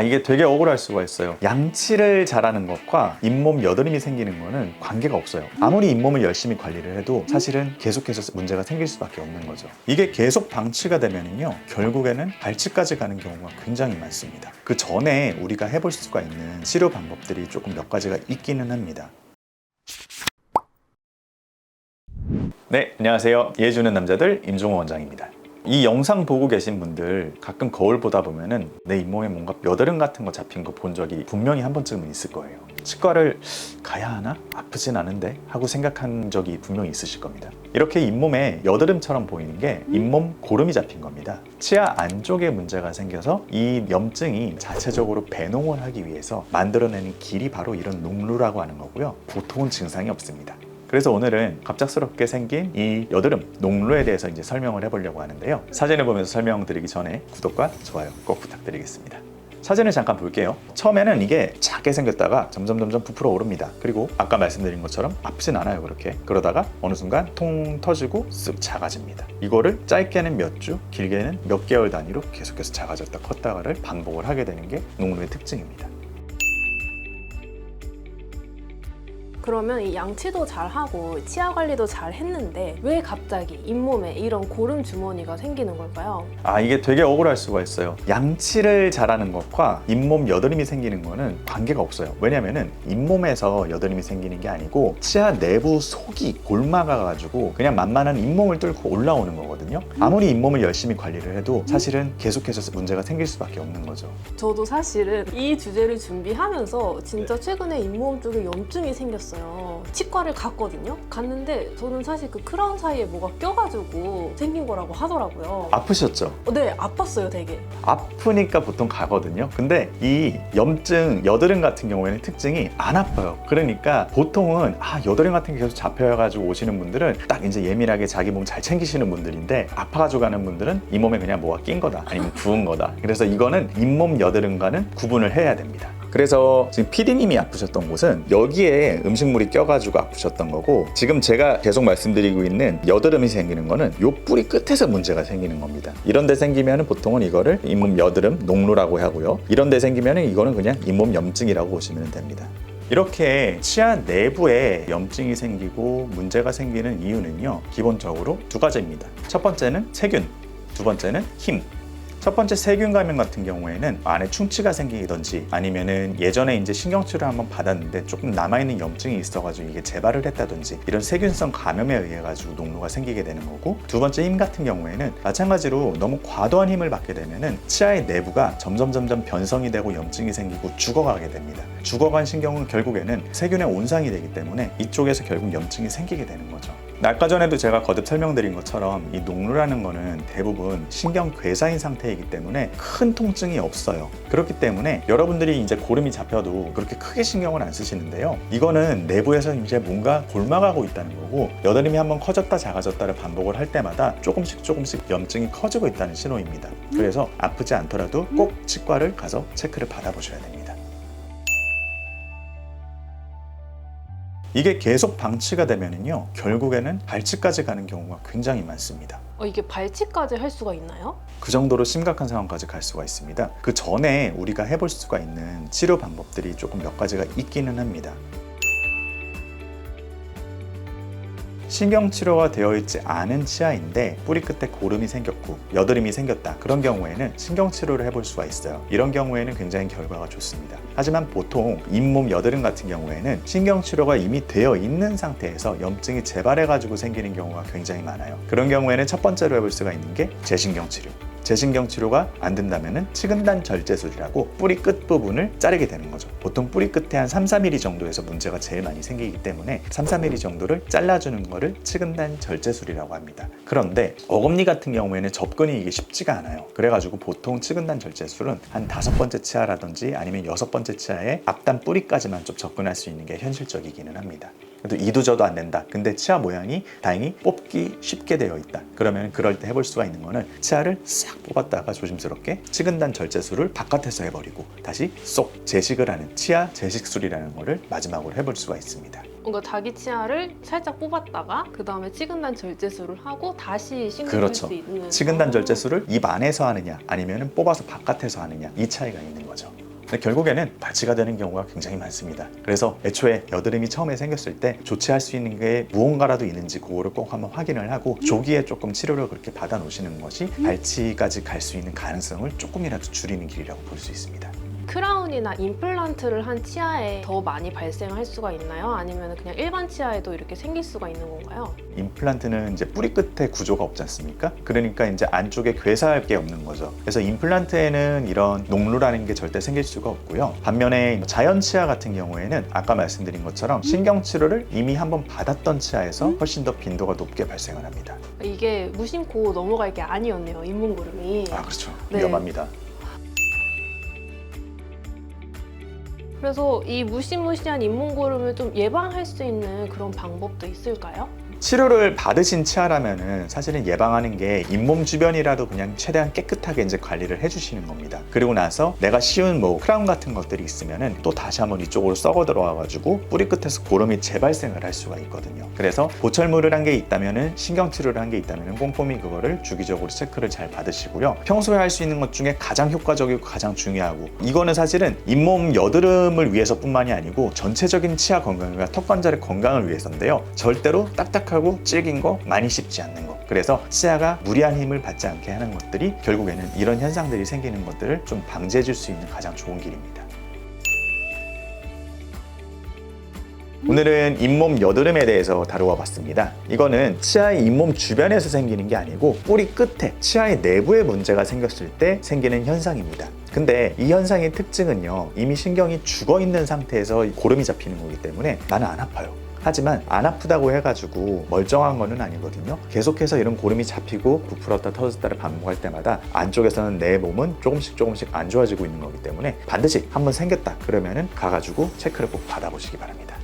이게 되게 억울할 수가 있어요. 양치를 잘하는 것과 잇몸 여드름이 생기는 거는 관계가 없어요. 아무리 잇몸을 열심히 관리를 해도 사실은 계속해서 문제가 생길 수밖에 없는 거죠. 이게 계속 방치가 되면요, 결국에는 발치까지 가는 경우가 굉장히 많습니다. 그 전에 우리가 해볼 수가 있는 치료 방법들이 조금 몇 가지가 있기는 합니다. 네, 안녕하세요. 이해주는 남자들 임종호 원장입니다. 이 영상 보고 계신 분들 가끔 거울 보다 보면은 내 잇몸에 뭔가 여드름 같은 거 잡힌 거 본 적이 분명히 한 번쯤은 있을 거예요. 치과를 가야 하나? 아프진 않은데? 하고 생각한 적이 분명히 있으실 겁니다. 이렇게 잇몸에 여드름처럼 보이는 게 잇몸 고름이 잡힌 겁니다. 치아 안쪽에 문제가 생겨서 이 염증이 자체적으로 배농을 하기 위해서 만들어내는 길이 바로 이런 농루라고 하는 거고요. 보통은 증상이 없습니다. 그래서 오늘은 갑작스럽게 생긴 이 여드름, 농루에 대해서 이제 설명을 해보려고 하는데요. 사진을 보면서 설명드리기 전에 구독과 좋아요 꼭 부탁드리겠습니다. 사진을 잠깐 볼게요. 처음에는 이게 작게 생겼다가 점점 부풀어 오릅니다. 그리고 아까 말씀드린 것처럼 아프진 않아요, 그렇게. 그러다가 어느 순간 통 터지고 쓱 작아집니다. 이거를 짧게는 몇 주, 길게는 몇 개월 단위로 계속해서 작아졌다 컸다가를 반복을 하게 되는 게 농루의 특징입니다. 그러면 이 양치도 잘하고 치아 관리도 잘 했는데 왜 갑자기 잇몸에 이런 고름 주머니가 생기는 걸까요? 이게 되게 억울할 수가 있어요. 양치를 잘하는 것과 잇몸 여드름이 생기는 거는 관계가 없어요. 왜냐면은 잇몸에서 여드름이 생기는 게 아니고 치아 내부 속이 골마가가지고 그냥 만만한 잇몸을 뚫고 올라오는 거거든요. 아무리 잇몸을 열심히 관리를 해도 사실은 계속해서 문제가 생길 수밖에 없는 거죠. 저도 사실은 이 주제를 준비하면서 진짜 최근에 잇몸 쪽에 염증이 생겼어요. 치과를 갔거든요. 갔는데 저는 사실 그 크라운 사이에 뭐가 껴가지고 생긴 거라고 하더라고요. 아프셨죠? 네, 아팠어요, 되게. 아프니까 보통 가거든요. 근데 이 염증, 여드름 같은 경우에는 특징이 안 아파요. 그러니까 보통은 여드름 같은 게 계속 잡혀가지고 오시는 분들은 딱 이제 예민하게 자기 몸 잘 챙기시는 분들인데, 아파가지고 가는 분들은 이 몸에 그냥 뭐가 낀 거다, 아니면 부은 거다. 그래서 이거는 잇몸 여드름과는 구분을 해야 됩니다. 그래서 지금 PD님이 아프셨던 곳은 여기에 음식물이 껴가지고 아프셨던 거고, 지금 제가 계속 말씀드리고 있는 여드름이 생기는 거는 요 뿌리 끝에서 문제가 생기는 겁니다. 이런 데 생기면 보통은 이거를 잇몸 여드름, 농루라고 하고요. 이런 데 생기면 이거는 그냥 잇몸 염증이라고 보시면 됩니다. 이렇게 치아 내부에 염증이 생기고 문제가 생기는 이유는요, 기본적으로 두 가지입니다. 첫 번째는 세균, 두 번째는 힘. 첫 번째 세균 감염 같은 경우에는 안에 충치가 생기든지, 아니면은 예전에 이제 신경치료를 한번 받았는데 조금 남아있는 염증이 있어가지고 이게 재발을 했다든지, 이런 세균성 감염에 의해 가지고 농루가 생기게 되는 거고, 두 번째 힘 같은 경우에는 마찬가지로 너무 과도한 힘을 받게 되면은 치아의 내부가 점점 변성이 되고 염증이 생기고 죽어가게 됩니다. 죽어간 신경은 결국에는 세균의 온상이 되기 때문에 이쪽에서 결국 염증이 생기게 되는 거죠. 아까 전에도 제가 거듭 설명드린 것처럼 이 농루라는 거는 대부분 신경 괴사인 상태이기 때문에 큰 통증이 없어요. 그렇기 때문에 여러분들이 이제 고름이 잡혀도 그렇게 크게 신경을 안 쓰시는데요, 이거는 내부에서 이제 뭔가 골마가고 있다는 거고, 여드름이 한번 커졌다 작아졌다를 반복을 할 때마다 조금씩 염증이 커지고 있다는 신호입니다. 그래서 아프지 않더라도 꼭 치과를 가서 체크를 받아보셔야 됩니다. 이게 계속 방치가 되면요, 결국에는 발치까지 가는 경우가 굉장히 많습니다. 이게 발치까지 할 수가 있나요? 그 정도로 심각한 상황까지 갈 수가 있습니다. 그 전에 우리가 해볼 수가 있는 치료 방법들이 조금 몇 가지가 있기는 합니다. 신경치료가 되어 있지 않은 치아인데 뿌리 끝에 고름이 생겼고 여드름이 생겼다, 그런 경우에는 신경치료를 해볼 수가 있어요. 이런 경우에는 굉장히 결과가 좋습니다. 하지만 보통 잇몸 여드름 같은 경우에는 신경치료가 이미 되어 있는 상태에서 염증이 재발해가지고 생기는 경우가 굉장히 많아요. 그런 경우에는 첫 번째로 해볼 수가 있는 게 재신경치료. 재신경치료가 안 된다면 치근단 절제술이라고 뿌리 끝부분을 자르게 되는 거죠. 보통 뿌리 끝에 한 3-4mm 정도에서 문제가 제일 많이 생기기 때문에 3-4mm 정도를 잘라주는 거를 치근단 절제술이라고 합니다. 그런데 어금니 같은 경우에는 접근이 이게 쉽지가 않아요. 그래가지고 보통 치근단 절제술은 한 5번째 치아라든지 아니면 6번째 치아의 앞단 뿌리까지만 좀 접근할 수 있는 게 현실적이기는 합니다. 그래도 이도저도 안 된다, 근데 치아 모양이 다행히 뽑기 쉽게 되어 있다, 그러면 그럴 때 해볼 수가 있는 거는 치아를 싹 뽑았다가 조심스럽게 치근단 절제술을 바깥에서 해버리고 다시 쏙 재식을 하는 치아 재식술이라는 거를 마지막으로 해볼 수가 있습니다. 뭔가 자기 치아를 살짝 뽑았다가 그 다음에 치근단 절제술을 하고 다시 신경 쓸 그렇죠. 수 있는. 치근단 절제술을 입 안에서 하느냐 아니면 뽑아서 바깥에서 하느냐, 이 차이가 있는 거죠. 근데 결국에는 발치가 되는 경우가 굉장히 많습니다. 그래서 애초에 여드름이 처음에 생겼을 때 조치할 수 있는 게 무언가라도 있는지 그거를 꼭 한번 확인을 하고 조기에 조금 치료를 그렇게 받아 놓으시는 것이 발치까지 갈 수 있는 가능성을 조금이라도 줄이는 길이라고 볼 수 있습니다. 크라운이나 임플란트를 한 치아에 더 많이 발생할 수가 있나요? 아니면 그냥 일반 치아에도 이렇게 생길 수가 있는 건가요? 임플란트는 이제 뿌리 끝에 구조가 없지 않습니까? 그러니까 이제 안쪽에 괴사할 게 없는 거죠. 그래서 임플란트에는 이런 녹루라는 게 절대 생길 수가 없고요. 반면에 자연 치아 같은 경우에는 아까 말씀드린 것처럼 신경 치료를 이미 한번 받았던 치아에서 훨씬 더 빈도가 높게 발생을 합니다. 이게 무심코 넘어갈 게 아니었네요, 잇몸고름이. 아, 그렇죠. 네. 위험합니다. 그래서 이 무시무시한 잇몸고름을 좀 예방할 수 있는 그런 방법도 있을까요? 치료를 받으신 치아라면은 사실은 예방하는 게 잇몸 주변이라도 그냥 최대한 깨끗하게 이제 관리를 해주시는 겁니다. 그리고 나서 내가 씌운 뭐 크라운 같은 것들이 있으면은 또 다시 한번 이쪽으로 썩어 들어와가지고 뿌리 끝에서 고름이 재발생을 할 수가 있거든요. 그래서 보철물을 한 게 있다면은 신경 치료를 한 게 있다면은 꼼꼼히 그거를 주기적으로 체크를 잘 받으시고요. 평소에 할 수 있는 것 중에 가장 효과적이고 가장 중요하고 이거는 사실은 잇몸 여드름을 위해서뿐만이 아니고 전체적인 치아 건강과 턱 관절의 건강을 위해서인데요. 절대로 딱딱하고 질긴 거 많이 씹지 않는 거. 그래서 치아가 무리한 힘을 받지 않게 하는 것들이 결국에는 이런 현상들이 생기는 것들을 좀 방지해 줄 수 있는 가장 좋은 길입니다. 오늘은 잇몸 여드름에 대해서 다루어 봤습니다. 이거는 치아의 잇몸 주변에서 생기는 게 아니고 뿌리 끝에 치아의 내부에 문제가 생겼을 때 생기는 현상입니다. 근데 이 현상의 특징은요, 이미 신경이 죽어 있는 상태에서 고름이 잡히는 거기 때문에 나는 안 아파요. 하지만 안 아프다고 해가지고 멀쩡한 거는 아니거든요. 계속해서 이런 고름이 잡히고 부풀었다 터졌다를 반복할 때마다 안쪽에서는 내 몸은 조금씩 안 좋아지고 있는 거기 때문에 반드시 한번 생겼다 그러면은 가가지고 체크를 꼭 받아보시기 바랍니다.